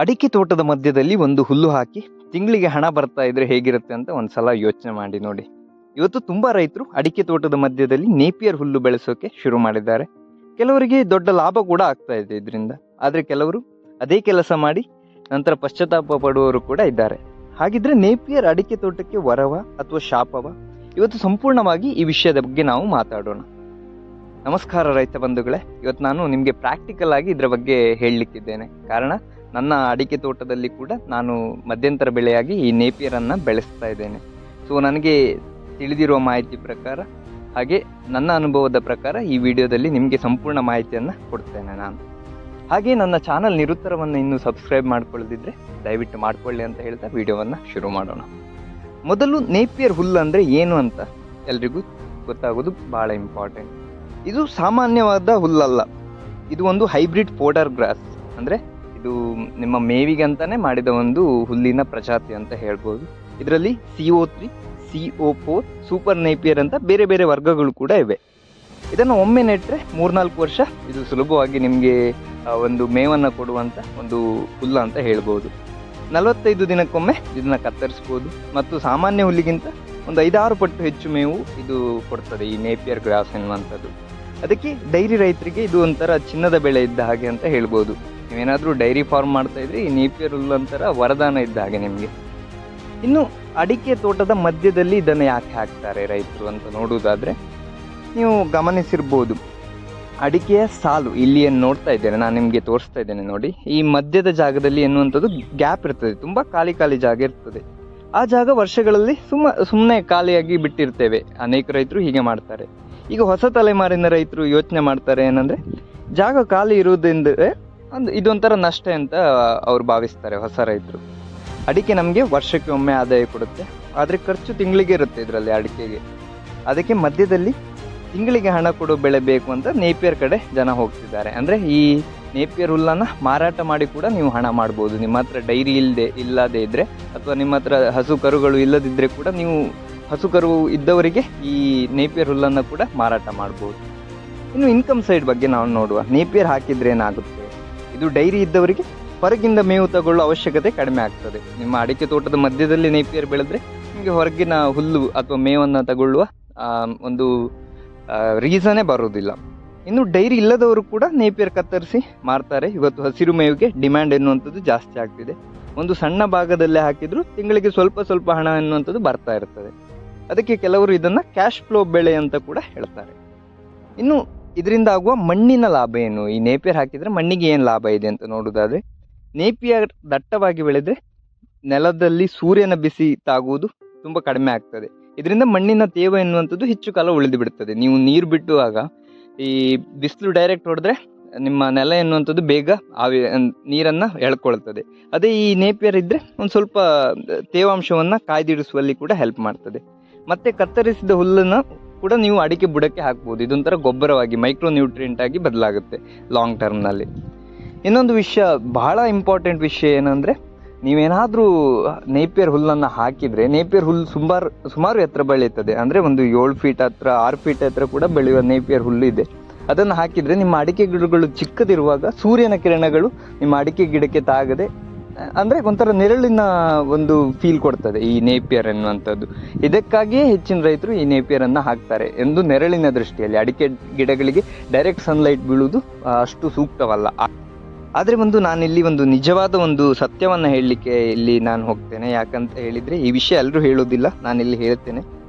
ಅಡಿಕೆ ತೋಟದ ಮಧ್ಯದಲ್ಲಿ ಒಂದು ಹುಲ್ಲು ಹಾಕಿ ತಿಂಗಳಿಗೆ ಹಣ ಬರ್ತಾ ಇದ್ರೆ ಹೇಗಿರುತ್ತೆ ಅಂತ ಒಂದ್ಸಲ ಯೋಚನೆ ಮಾಡಿ ನೋಡಿ. ಇವತ್ತು ತುಂಬಾ ರೈತರು ಅಡಿಕೆ ತೋಟದ ಮಧ್ಯದಲ್ಲಿ ನೇಪಿಯರ್ ಹುಲ್ಲು ಬೆಳೆಸೋಕೆ ಶುರು ಮಾಡಿದ್ದಾರೆ. ಕೆಲವರಿಗೆ ದೊಡ್ಡ ಲಾಭ ಕೂಡ ಆಗ್ತಾ ಇದೆ ಇದರಿಂದ. ಆದ್ರೆ ಕೆಲವರು ಅದೇ ಕೆಲಸ ಮಾಡಿ ನಂತರ ಪಶ್ಚಾತ್ತಾಪ ಪಡುವವರು ಕೂಡ ಇದ್ದಾರೆ. ಹಾಗಿದ್ರೆ ನೇಪಿಯರ್ ಅಡಿಕೆ ತೋಟಕ್ಕೆ ವರವ ಅಥವಾ ಶಾಪವ? ಇವತ್ತು ಸಂಪೂರ್ಣವಾಗಿ ಈ ವಿಷಯದ ಬಗ್ಗೆ ನಾವು ಮಾತಾಡೋಣ. ನಮಸ್ಕಾರ ರೈತ ಬಂಧುಗಳೇ. ಇವತ್ತು ನಾನು ನಿಮಗೆ ಪ್ರಾಕ್ಟಿಕಲ್ ಆಗಿ ಇದರ ಬಗ್ಗೆ ಹೇಳಲಿಕ್ಕಿದ್ದೇನೆ. ಕಾರಣ, ನನ್ನ ಅಡಿಕೆ ತೋಟದಲ್ಲಿ ಕೂಡ ನಾನು ಮಧ್ಯಂತರ ಬೆಳೆಯಾಗಿ ಈ ನೇಪಿಯರ್ ಅನ್ನ ಬೆಳೆಸ್ತಾ ಇದ್ದೇನೆ. ಸೊ ನನಗೆ ತಿಳಿದಿರುವ ಮಾಹಿತಿ ಪ್ರಕಾರ ಹಾಗೆ ನನ್ನ ಅನುಭವದ ಪ್ರಕಾರ ಈ ವಿಡಿಯೋದಲ್ಲಿ ನಿಮಗೆ ಸಂಪೂರ್ಣ ಮಾಹಿತಿಯನ್ನು ಕೊಡ್ತೇನೆ ನಾನು. ಹಾಗೆ ನನ್ನ ಚಾನಲ್ ನಿರುತ್ತರವನ್ನು ಇನ್ನೂ ಸಬ್ಸ್ಕ್ರೈಬ್ ಮಾಡ್ಕೊಳ್ಳದಿದ್ರೆ ದಯವಿಟ್ಟು ಮಾಡ್ಕೊಳ್ಳಿ ಅಂತ ಹೇಳ್ತಾ ವಿಡಿಯೋವನ್ನು ಶುರು ಮಾಡೋಣ. ಮೊದಲು ನೇಪಿಯರ್ ಹುಲ್ಲು ಅಂದರೆ ಏನು ಅಂತ ಎಲ್ರಿಗೂ ಗೊತ್ತಾಗೋದು ಭಾಳ ಇಂಪಾರ್ಟೆಂಟ್. ಇದು ಸಾಮಾನ್ಯವಾದ ಹುಲ್ಲಲ್ಲ, ಇದು ಒಂದು ಹೈಬ್ರಿಡ್ ಫೋಡರ್ ಗ್ರಾಸ್. ಅಂದರೆ ಇದು ನಿಮ್ಮ ಮೇವಿಗಂತಾನೆ ಮಾಡಿದ ಒಂದು ಹುಲ್ಲಿನ ಪ್ರಜಾತಿ ಅಂತ ಹೇಳ್ಬೋದು. ಇದರಲ್ಲಿ CO3, CO4, ಸೂಪರ್ ನೇಪಿಯರ್ ಅಂತ ಬೇರೆ ಬೇರೆ ವರ್ಗಗಳು ಕೂಡ ಇವೆ. ಇದನ್ನು ಒಮ್ಮೆ ನೆಟ್ಟರೆ 3-4 ವರ್ಷ ಇದು ಸುಲಭವಾಗಿ ನಿಮಗೆ ಒಂದು ಮೇವನ್ನು ಕೊಡುವಂಥ ಒಂದು ಹುಲ್ಲು ಅಂತ ಹೇಳ್ಬೋದು. 45 ದಿನಕ್ಕೊಮ್ಮೆ ಇದನ್ನು ಕತ್ತರಿಸ್ಬೋದು ಮತ್ತು ಸಾಮಾನ್ಯ ಹುಲ್ಲಿಗಿಂತ ಒಂದು 5-6 ಪಟ್ಟು ಹೆಚ್ಚು ಮೇವು ಇದು ಕೊಡ್ತದೆ ಈ ನೇಪಿಯರ್ ಗ್ರಾಸ್ ಎನ್ನುವಂಥದ್ದು. ಅದಕ್ಕೆ ಡೈರಿ ರೈತರಿಗೆ ಇದು ಒಂಥರ ಚಿನ್ನದ ಬೆಳೆ ಇದ್ದ ಹಾಗೆ ಅಂತ ಹೇಳ್ಬೋದು. ನೀವೇನಾದರೂ ಡೈರಿ ಫಾರ್ಮ್ ಮಾಡ್ತಾ ಇದ್ರೆ ಈ ನೇಪಿಯರ್ ಹುಲ್ಲು ಒಂಥರ ವರದಾನ ಇದ್ದ ಹಾಗೆ ನಿಮಗೆ. ಇನ್ನು ಅಡಿಕೆ ತೋಟದ ಮಧ್ಯದಲ್ಲಿ ಇದನ್ನು ಯಾಕೆ ಹಾಕ್ತಾರೆ ರೈತರು ಅಂತ ನೋಡುವುದಾದ್ರೆ, ನೀವು ಗಮನಿಸಿರ್ಬೋದು ಅಡಿಕೆಯ ಸಾಲು ಇಲ್ಲಿ ಏನು ನೋಡ್ತಾ ಇದ್ದೇನೆ ನಾನು ನಿಮಗೆ ತೋರಿಸ್ತಾ ಇದ್ದೇನೆ ನೋಡಿ. ಈ ಮಧ್ಯದ ಜಾಗದಲ್ಲಿ ಎನ್ನುವಂಥದ್ದು ಗ್ಯಾಪ್ ಇರ್ತದೆ, ತುಂಬ ಖಾಲಿ ಜಾಗ ಇರ್ತದೆ. ಆ ಜಾಗ ವರ್ಷಗಳಲ್ಲಿ ಸುಮ್ಮನೆ ಖಾಲಿಯಾಗಿ ಬಿಟ್ಟಿರ್ತೇವೆ. ಅನೇಕ ರೈತರು ಹೀಗೆ ಮಾಡ್ತಾರೆ. ಈಗ ಹೊಸ ತಲೆಮಾರಿನ ರೈತರು ಯೋಚನೆ ಮಾಡ್ತಾರೆ ಏನಂದರೆ, ಜಾಗ ಖಾಲಿ ಇರುವುದೆಂದರೆ ಇದೊಂಥರ ನಷ್ಟ ಅಂತ ಅವ್ರು ಭಾವಿಸ್ತಾರೆ ಹೊಸ ರೈತರು. ಅಡಿಕೆ ನಮಗೆ ವರ್ಷಕ್ಕೆ ಒಮ್ಮೆ ಆದಾಯ ಕೊಡುತ್ತೆ, ಆದರೆ ಖರ್ಚು ತಿಂಗಳಿಗೆ ಇರುತ್ತೆ ಇದರಲ್ಲಿ ಅಡಿಕೆಗೆ. ಅದಕ್ಕೆ ಮಧ್ಯದಲ್ಲಿ ತಿಂಗಳಿಗೆ ಹಣ ಕೊಡೋ ಬೆಳೆ ಬೇಕು ಅಂತ ನೇಪಿಯರ್ ಕಡೆ ಜನ ಹೋಗ್ತಿದ್ದಾರೆ. ಅಂದರೆ ಈ ನೇಪಿಯರ್ ಹುಲ್ಲನ್ನು ಮಾರಾಟ ಮಾಡಿ ಕೂಡ ನೀವು ಹಣ ಮಾಡ್ಬೋದು. ನಿಮ್ಮ ಹತ್ರ ಡೈರಿ ಇಲ್ಲದೆ ಇದ್ದರೆ ಅಥವಾ ನಿಮ್ಮ ಹತ್ರ ಹಸು ಕರುಗಳು ಇಲ್ಲದಿದ್ದರೆ ಕೂಡ ನೀವು ಹಸು ಕರು ಇದ್ದವರಿಗೆ ಈ ನೇಪಿಯರ್ ಹುಲ್ಲನ್ನು ಕೂಡ ಮಾರಾಟ ಮಾಡ್ಬೋದು. ಇನ್ನು ಇನ್ಕಮ್ ಸೈಡ್ ಬಗ್ಗೆ ನಾವು ನೋಡುವ. ನೇಪಿಯರ್ ಹಾಕಿದ್ರೆ ಏನಾಗುತ್ತೆ? ಇದು ಡೈರಿ ಇದ್ದವರಿಗೆ ಹೊರಗಿಂದ ಮೇವು ತಗೊಳ್ಳೋ ಅವಶ್ಯಕತೆ ಕಡಿಮೆ ಆಗ್ತದೆ. ನಿಮ್ಮ ಅಡಿಕೆ ತೋಟದ ಮಧ್ಯದಲ್ಲಿ ನೇಪಿಯರ್ ಬೆಳೆದ್ರೆ ನಿಮಗೆ ಹೊರಗಿನ ಹುಲ್ಲು ಅಥವಾ ಮೇವನ್ನು ತಗೊಳ್ಳುವ ಒಂದು ರೀಸನೇ ಬರೋದಿಲ್ಲ. ಇನ್ನು ಡೈರಿ ಇಲ್ಲದವರು ಕೂಡ ನೇಪಿಯರ್ ಕತ್ತರಿಸಿ ಮಾರ್ತಾರೆ. ಇವತ್ತು ಹಸಿರು ಮೇವಿಗೆ ಡಿಮ್ಯಾಂಡ್ ಎನ್ನುವಂಥದ್ದು ಜಾಸ್ತಿ ಆಗ್ತಿದೆ. ಒಂದು ಸಣ್ಣ ಭಾಗದಲ್ಲೇ ಹಾಕಿದ್ರು ತಿಂಗಳಿಗೆ ಸ್ವಲ್ಪ ಹಣ ಎನ್ನುವಂಥದ್ದು ಬರ್ತಾ ಇರ್ತದೆ. ಅದಕ್ಕೆ ಕೆಲವರು ಇದನ್ನು ಕ್ಯಾಶ್ ಫ್ಲೋ ಬೆಳೆ ಅಂತ ಕೂಡ ಹೇಳ್ತಾರೆ. ಇನ್ನು ಇದರಿಂದ ಆಗುವ ಮಣ್ಣಿನ ಲಾಭ ಏನು? ಈ ನೇಪಿಯರ್ ಹಾಕಿದರೆ ಮಣ್ಣಿಗೆ ಏನು ಲಾಭ ಇದೆ ಅಂತ ನೋಡೋದಾದರೆ, ನೇಪಿಯರ್ ದಟ್ಟವಾಗಿ ಬೆಳೆದರೆ ನೆಲದಲ್ಲಿ ಸೂರ್ಯನ ಬಿಸಿ ತಾಗುವುದು ತುಂಬ ಕಡಿಮೆ ಆಗ್ತದೆ. ಇದರಿಂದ ಮಣ್ಣಿನ ತೇವ ಎನ್ನುವಂಥದ್ದು ಹೆಚ್ಚು ಕಾಲ ಉಳಿದು ಬಿಡ್ತದೆ. ನೀವು ನೀರು ಬಿಟ್ಟುವಾಗ ಈ ಬಿಸಿಲು ಡೈರೆಕ್ಟ್ ಹೊಡೆದ್ರೆ ನಿಮ್ಮ ನೆಲ ಎನ್ನುವಂಥದ್ದು ಬೇಗ ನೀರನ್ನು ಎಳ್ಕೊಳ್ತದೆ. ಅದೇ ಈ ನೇಪಿಯರ್ ಇದ್ದರೆ ಒಂದು ಸ್ವಲ್ಪ ತೇವಾಂಶವನ್ನು ಕಾಯ್ದಿರಿಸುವಲ್ಲಿ ಕೂಡ ಹೆಲ್ಪ್ ಮಾಡ್ತದೆ. ಮತ್ತು ಕತ್ತರಿಸಿದ ಹುಲ್ಲನ್ನು ಕೂಡ ನೀವು ಅಡಿಕೆ ಬುಡಕ್ಕೆ ಹಾಕ್ಬೋದು. ಇದೊಂಥರ ಗೊಬ್ಬರವಾಗಿ ಮೈಕ್ರೋ ನ್ಯೂಟ್ರಿಯೆಂಟ್ ಆಗಿ ಬದಲಾಗುತ್ತೆ ಲಾಂಗ್ ಟರ್ಮ್ನಲ್ಲಿ. ಇನ್ನೊಂದು ವಿಷಯ, ಬಹಳ ಇಂಪಾರ್ಟೆಂಟ್ ವಿಷಯ ಏನಂದರೆ, ನೀವೇನಾದರೂ ನೇಪಿಯರ್ ಹುಲ್ಲನ್ನು ಹಾಕಿದರೆ, ನೇಪಿಯರ್ ಹುಲ್ಲು ಸುಮಾರು ಎತ್ತರ ಬೆಳೆಯುತ್ತದೆ. ಅಂದರೆ ಒಂದು 7 ಫೀಟ್ ಹತ್ರ 6 ಫೀಟ್ ಹತ್ರ ಕೂಡ ಬೆಳೆಯುವ ನೇಪಿಯರ್ ಹುಲ್ಲು ಇದೆ. ಅದನ್ನು ಹಾಕಿದರೆ ನಿಮ್ಮ ಅಡಿಕೆ ಗಿಡಗಳು ಚಿಕ್ಕದಿರುವಾಗ ಸೂರ್ಯನ ಕಿರಣಗಳು ನಿಮ್ಮ ಅಡಿಕೆ ಗಿಡಕ್ಕೆ ತಾಗದೆ, ಅಂದರೆ ಒಂಥರ ನೆರಳಿನ ಒಂದು ಫೀಲ್ ಕೊಡ್ತದೆ ಈ ನೇಪಿಯರ್ ಎನ್ನುವಂಥದ್ದು. ಇದಕ್ಕಾಗಿಯೇ ಹೆಚ್ಚಿನ ರೈತರು ಈ ನೇಪಿಯರನ್ನು ಹಾಕ್ತಾರೆ. ಎಂದು ನೆರಳಿನ ದೃಷ್ಟಿಯಲ್ಲಿ ಅಡಿಕೆ ಗಿಡಗಳಿಗೆ ಡೈರೆಕ್ಟ್ ಸನ್ಲೈಟ್ ಬೀಳುವುದು ಅಷ್ಟು ಸೂಕ್ತವಲ್ಲ. ಆದರೆ ನಾನಿಲ್ಲಿ ಒಂದು ನಿಜವಾದ ಒಂದು ಸತ್ಯವನ್ನು ಹೇಳಲಿಕ್ಕೆ ಇಲ್ಲಿ ನಾನು ಹೋಗ್ತೇನೆ. ಯಾಕಂತ ಹೇಳಿದರೆ, ಈ ವಿಷಯ ಎಲ್ಲರೂ ಹೇಳೋದಿಲ್ಲ, ನಾನಿಲ್ಲಿ ಹೇಳ್ತೇನೆ.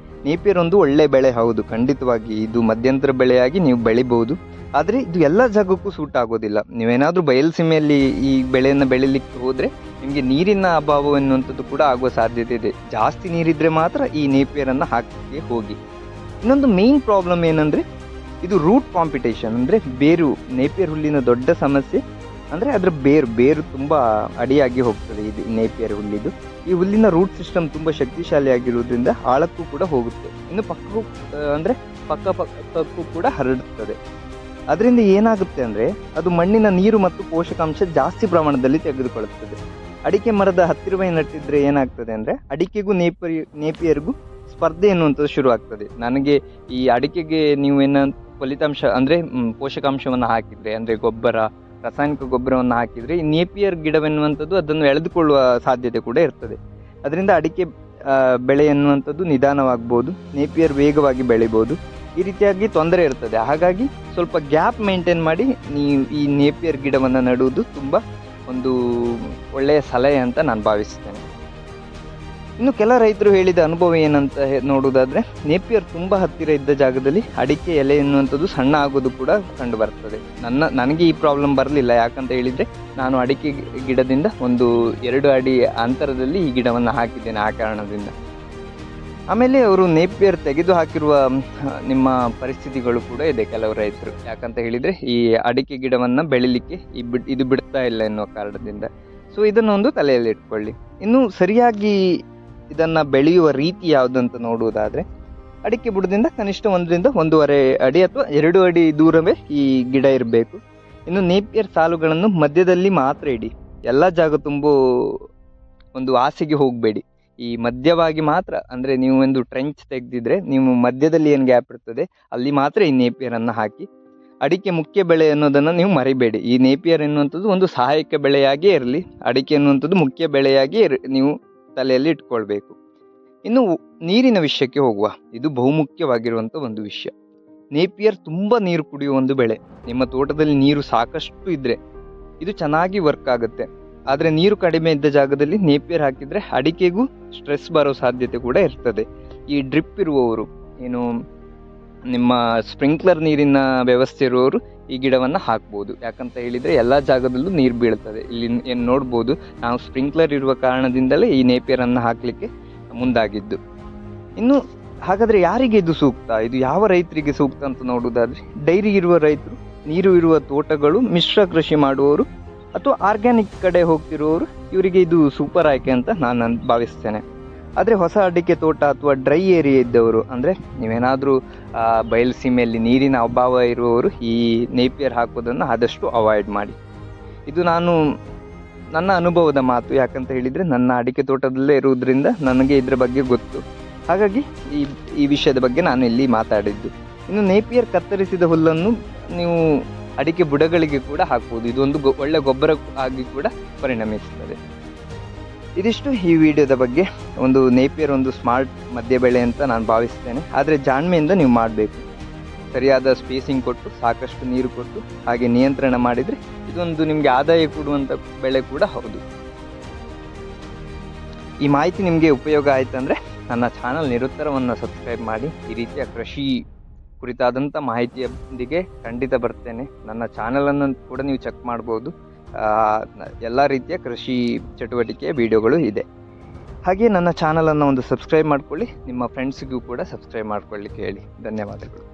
ನೇಪಿಯರ್ ಒಂದು ಒಳ್ಳೆ ಬೆಳೆ, ಹೌದು, ಖಂಡಿತವಾಗಿ ಇದು ಮಧ್ಯಂತರ ಬೆಳೆಯಾಗಿ ನೀವು ಬೆಳಿಬೋದು. ಆದರೆ ಇದು ಎಲ್ಲ ಜಾಗಕ್ಕೂ ಸೂಟ್ ಆಗೋದಿಲ್ಲ. ನೀವೇನಾದರೂ ಬಯಲುಸೀಮೆಯಲ್ಲಿ ಈ ಬೆಳೆಯನ್ನು ಬೆಳಿಲಿಕ್ಕೆ ಹೋದರೆ ನಿಮಗೆ ನೀರಿನ ಅಭಾವ ಎನ್ನುವಂಥದ್ದು ಕೂಡ ಆಗುವ ಸಾಧ್ಯತೆ ಇದೆ. ಜಾಸ್ತಿ ನೀರಿದ್ದರೆ ಮಾತ್ರ ಈ ನೇಪಿಯರನ್ನು ಹಾಕಲಿಕ್ಕೆ ಹೋಗಿ. ಇನ್ನೊಂದು ಮೇನ್ ಪ್ರಾಬ್ಲಮ್ ಏನಂದರೆ, ಇದು ರೂಟ್ ಕಾಂಪಿಟೇಷನ್. ಅಂದರೆ ಬೇರು, ನೇಪಿಯರ್ ಹುಲ್ಲಿನ ದೊಡ್ಡ ಸಮಸ್ಯೆ ಅಂದರೆ ಅದರ ಬೇರು ತುಂಬ ಅಡಿಯಾಗಿ ಹೋಗ್ತದೆ ಇದು ನೇಪಿಯರ್ ಹುಲ್ಲಿದು. ಈ ಹುಲ್ಲಿನ ರೂಟ್ ಸಿಸ್ಟಮ್ ತುಂಬ ಶಕ್ತಿಶಾಲಿಯಾಗಿರುವುದರಿಂದ ಆಳಕ್ಕೂ ಕೂಡ ಹೋಗುತ್ತೆ. ಇನ್ನು ಪಕ್ಕಕ್ಕೂ ಕೂಡ ಹರಡುತ್ತದೆ. ಅದರಿಂದ ಏನಾಗುತ್ತೆ ಅಂದರೆ, ಅದು ಮಣ್ಣಿನ ನೀರು ಮತ್ತು ಪೋಷಕಾಂಶ ಜಾಸ್ತಿ ಪ್ರಮಾಣದಲ್ಲಿ ತೆಗೆದುಕೊಳ್ಳುತ್ತದೆ. ಅಡಿಕೆ ಮರದ ಹತ್ತಿರವೇ ನಟ್ಟಿದ್ರೆ ಏನಾಗ್ತದೆ ಅಂದರೆ, ಅಡಿಕೆಗೂ ನೇಪಿಯರ್ಗೂ ಸ್ಪರ್ಧೆ ಎನ್ನುವಂಥದ್ದು ಶುರು ಆಗ್ತದೆ. ನನಗೆ ಈ ಅಡಿಕೆಗೆ ನೀವು ಫಲಿತಾಂಶ ಅಂದರೆ ಪೋಷಕಾಂಶವನ್ನು ಹಾಕಿದರೆ, ಅಂದರೆ ಗೊಬ್ಬರ ರಾಸಾಯನಿಕ ಗೊಬ್ಬರವನ್ನು ಹಾಕಿದರೆ ಈ ನೇಪಿಯರ್ ಗಿಡವೆನ್ನುವಂಥದ್ದು ಅದನ್ನು ಎಳೆದುಕೊಳ್ಳುವ ಸಾಧ್ಯತೆ ಕೂಡ ಇರ್ತದೆ. ಅದರಿಂದ ಅಡಿಕೆ ಬೆಳೆ ಎನ್ನುವಂಥದ್ದು ನಿಧಾನವಾಗ್ಬೋದು, ನೇಪಿಯರ್ ವೇಗವಾಗಿ ಬೆಳಿಬೋದು, ಈ ರೀತಿಯಾಗಿ ತೊಂದರೆ ಇರ್ತದೆ. ಹಾಗಾಗಿ ಸ್ವಲ್ಪ ಗ್ಯಾಪ್ ಮೇಂಟೈನ್ ಮಾಡಿ ನೀವು ಈ ನೇಪಿಯರ್ ಗಿಡವನ್ನು ನೆಡುವುದು ತುಂಬ ಒಂದು ಒಳ್ಳೆಯ ಸಲಹೆ ಅಂತ ನಾನು ಭಾವಿಸ್ತೇನೆ. ಇನ್ನು ಕೆಲ ರೈತರು ಹೇಳಿದ ಅನುಭವ ಏನಂತ ನೋಡುವುದಾದರೆ, ನೇಪಿಯರ್ ತುಂಬ ಹತ್ತಿರ ಇದ್ದ ಜಾಗದಲ್ಲಿ ಅಡಿಕೆ ಎಲೆ ಎನ್ನುವಂಥದ್ದು ಸಣ್ಣ ಆಗೋದು ಕೂಡ ಕಂಡು ಬರ್ತದೆ. ನನಗೆ ಈ ಪ್ರಾಬ್ಲಮ್ ಬರಲಿಲ್ಲ. ಯಾಕಂತ ಹೇಳಿದರೆ ನಾನು ಅಡಿಕೆ ಗಿಡದಿಂದ ಒಂದು 2 ಅಡಿ ಅಂತರದಲ್ಲಿ ಈ ಗಿಡವನ್ನು ಹಾಕಿದ್ದೇನೆ. ಆ ಕಾರಣದಿಂದ ಆಮೇಲೆ ಅವರು ನೇಪಿಯರ್ ತೆಗೆದು ಹಾಕಿರುವ ನಿಮ್ಮ ಪರಿಸ್ಥಿತಿಗಳು ಕೂಡ ಇದೆ ಕೆಲವು ರೈತರು. ಯಾಕಂತ ಹೇಳಿದರೆ ಈ ಅಡಿಕೆ ಗಿಡವನ್ನು ಬೆಳಿಲಿಕ್ಕೆ ಇದು ಬಿಡ್ತಾ ಇಲ್ಲ ಎನ್ನುವ ಕಾರಣದಿಂದ. ಸೊ ಇದನ್ನೊಂದು ತಲೆಯಲ್ಲಿ ಇಟ್ಕೊಳ್ಳಿ. ಇನ್ನು ಸರಿಯಾಗಿ ಇದನ್ನು ಬೆಳೆಯುವ ರೀತಿ ಯಾವುದಂತ ನೋಡುವುದಾದರೆ, ಅಡಿಕೆ ಬುಡದಿಂದ ಕನಿಷ್ಠ 1ರಿಂದ 1.5 ಅಡಿ ಅಥವಾ 2 ಅಡಿ ದೂರವೇ ಈ ಗಿಡ ಇರಬೇಕು. ಇನ್ನು ನೇಪಿಯರ್ ಸಾಲುಗಳನ್ನು ಮಧ್ಯದಲ್ಲಿ ಮಾತ್ರ ಇಡಿ. ಎಲ್ಲ ಜಾಗ ತುಂಬೋ ಒಂದು ಆಸೆಗೆ ಹೋಗಬೇಡಿ. ಈ ಮಧ್ಯವಾಗಿ ಮಾತ್ರ, ಅಂದರೆ ನೀವು ಒಂದು ಟ್ರೆಂಚ್ ತೆಗೆದಿದ್ರೆ ನೀವು ಮಧ್ಯದಲ್ಲಿ ಏನು ಗ್ಯಾಪ್ ಇರ್ತದೆ ಅಲ್ಲಿ ಮಾತ್ರ ಈ ನೇಪಿಯರನ್ನು ಹಾಕಿ. ಅಡಿಕೆ ಮುಖ್ಯ ಬೆಳೆ ಅನ್ನೋದನ್ನು ನೀವು ಮರಿಬೇಡಿ. ಈ ನೇಪಿಯರ್ ಎನ್ನುವಂಥದ್ದು ಒಂದು ಸಹಾಯಕ ಬೆಳೆಯಾಗೇ ಇರಲಿ, ಅಡಿಕೆ ಎನ್ನುವಂಥದ್ದು ಮುಖ್ಯ ಬೆಳೆಯಾಗಿ ನೀವು ತಲೆಯಲ್ಲಿ ಇಟ್ಕೊಳ್ಬೇಕು. ಇನ್ನು ನೀರಿನ ವಿಷಯಕ್ಕೆ ಹೋಗುವ. ಇದು ಬಹುಮುಖ್ಯವಾಗಿರುವಂಥ ಒಂದು ವಿಷಯ. ನೇಪಿಯರ್ ತುಂಬ ನೀರು ಕುಡಿಯುವ ಒಂದು ಬೆಳೆ. ನಿಮ್ಮ ತೋಟದಲ್ಲಿ ನೀರು ಸಾಕಷ್ಟು ಇದ್ದರೆ ಇದು ಚೆನ್ನಾಗಿ ವರ್ಕ್ ಆಗುತ್ತೆ. ಆದರೆ ನೀರು ಕಡಿಮೆ ಇದ್ದ ಜಾಗದಲ್ಲಿ ನೇಪಿಯರ್ ಹಾಕಿದರೆ ಅಡಿಕೆಗೂ ಸ್ಟ್ರೆಸ್ ಬರೋ ಸಾಧ್ಯತೆ ಕೂಡ ಇರ್ತದೆ. ಈ ಡ್ರಿಪ್ ಇರುವವರು, ಏನು ನಿಮ್ಮ ಸ್ಪ್ರಿಂಕ್ಲರ್ ನೀರಿನ ವ್ಯವಸ್ಥೆ ಇರುವವರು ಈ ಗಿಡವನ್ನು ಹಾಕ್ಬೋದು. ಯಾಕಂತ ಹೇಳಿದರೆ ಎಲ್ಲ ಜಾಗದಲ್ಲೂ ನೀರು ಬೀಳ್ತದೆ. ಇಲ್ಲಿ ಏನು ನೋಡ್ಬೋದು, ನಾವು ಸ್ಪ್ರಿಂಕ್ಲರ್ ಇರುವ ಕಾರಣದಿಂದಲೇ ಈ ನೇಪಿಯರನ್ನು ಹಾಕಲಿಕ್ಕೆ ಮುಂದಾಗಿದ್ದು. ಇನ್ನು ಹಾಗಾದರೆ ಯಾರಿಗೆ ಇದು ಸೂಕ್ತ, ಇದು ಯಾವ ರೈತರಿಗೆ ಸೂಕ್ತ ಅಂತ ನೋಡುವುದಾದರೆ, ಡೈರಿ ಇರುವ ರೈತರು, ನೀರು ಇರುವ ತೋಟಗಳು, ಮಿಶ್ರ ಕೃಷಿ ಮಾಡುವವರು ಅಥವಾ ಆರ್ಗ್ಯಾನಿಕ್ ಕಡೆ ಹೋಗ್ತಿರುವವರು, ಇವರಿಗೆ ಇದು ಸೂಪರ್ ಆಯ್ಕೆ ಅಂತ ನಾನು ಭಾವಿಸ್ತೇನೆ. ಆದರೆ ಹೊಸ ಅಡಿಕೆ ತೋಟ ಅಥವಾ ಡ್ರೈ ಏರಿಯಾ ಇದ್ದವರು, ಅಂದರೆ ನೀವೇನಾದರೂ ಬಯಲುಸೀಮೆಯಲ್ಲಿ ನೀರಿನ ಅಭಾವ ಇರುವವರು ಈ ನೇಪಿಯರ್ ಹಾಕೋದನ್ನು ಆದಷ್ಟು ಅವಾಯ್ಡ್ ಮಾಡಿ. ಇದು ನನ್ನ ಅನುಭವದ ಮಾತು. ಯಾಕಂತ ಹೇಳಿದರೆ ನನ್ನ ಅಡಿಕೆ ತೋಟದಲ್ಲೇ ಇರುವುದರಿಂದ ನನಗೆ ಇದರ ಬಗ್ಗೆ ಗೊತ್ತು. ಹಾಗಾಗಿ ಈ ವಿಷಯದ ಬಗ್ಗೆ ನಾನು ಇಲ್ಲಿ ಮಾತಾಡಿದ್ದು. ಇನ್ನು ನೇಪಿಯರ್ ಕತ್ತರಿಸಿದ ಹುಲ್ಲನ್ನು ನೀವು ಅಡಿಕೆ ಬುಡಗಳಿಗೆ ಕೂಡ ಹಾಕ್ಬೋದು. ಇದೊಂದು ಒಳ್ಳೆ ಗೊಬ್ಬರ ಆಗಿ ಕೂಡ ಪರಿಣಮಿಸುತ್ತದೆ. ಇದಿಷ್ಟು ಈ ವಿಡಿಯೋದ ಬಗ್ಗೆ. ಒಂದು ನೇಪಿಯರ್ ಒಂದು ಸ್ಮಾರ್ಟ್ ಮಧ್ಯ ಬೆಳೆ ಅಂತ ನಾನು ಭಾವಿಸ್ತೇನೆ. ಆದರೆ ಜಾಣ್ಮೆಯಿಂದ ನೀವು ಮಾಡಬೇಕು. ಸರಿಯಾದ ಸ್ಪೇಸಿಂಗ್ ಕೊಟ್ಟು, ಸಾಕಷ್ಟು ನೀರು ಕೊಟ್ಟು, ಹಾಗೆ ನಿಯಂತ್ರಣ ಮಾಡಿದರೆ ಇದೊಂದು ನಿಮಗೆ ಆದಾಯ ಕೊಡುವಂಥ ಬೆಳೆ ಕೂಡ ಹೌದು. ಈ ಮಾಹಿತಿ ನಿಮಗೆ ಉಪಯೋಗ ಆಯಿತಂದರೆ ನನ್ನ ಚಾನಲ್ ನಿರುತ್ತರವನ್ನು ಸಬ್ಸ್ಕ್ರೈಬ್ ಮಾಡಿ. ಈ ರೀತಿಯ ಕೃಷಿ ಕುರಿತಾದಂಥ ಮಾಹಿತಿಯೊಂದಿಗೆ ಖಂಡಿತ ಬರ್ತೇನೆ. ನನ್ನ ಚಾನಲನ್ನು ಕೂಡ ನೀವು ಚೆಕ್ ಮಾಡ್ಬೋದು. ಎಲ್ಲ ರೀತಿಯ ಕೃಷಿ ಚಟುವಟಿಕೆಯ ವಿಡಿಯೋಗಳು ಇದೆ. ಹಾಗೆ ನನ್ನ ಚಾನಲನ್ನು ಒಂದು ಸಬ್ಸ್ಕ್ರೈಬ್ ಮಾಡ್ಕೊಳ್ಳಿ. ನಿಮ್ಮ ಫ್ರೆಂಡ್ಸಿಗೂ ಕೂಡ ಸಬ್ಸ್ಕ್ರೈಬ್ ಮಾಡ್ಕೊಳ್ಳಿಕ್ಕೆ ಹೇಳಿ. ಧನ್ಯವಾದಗಳು.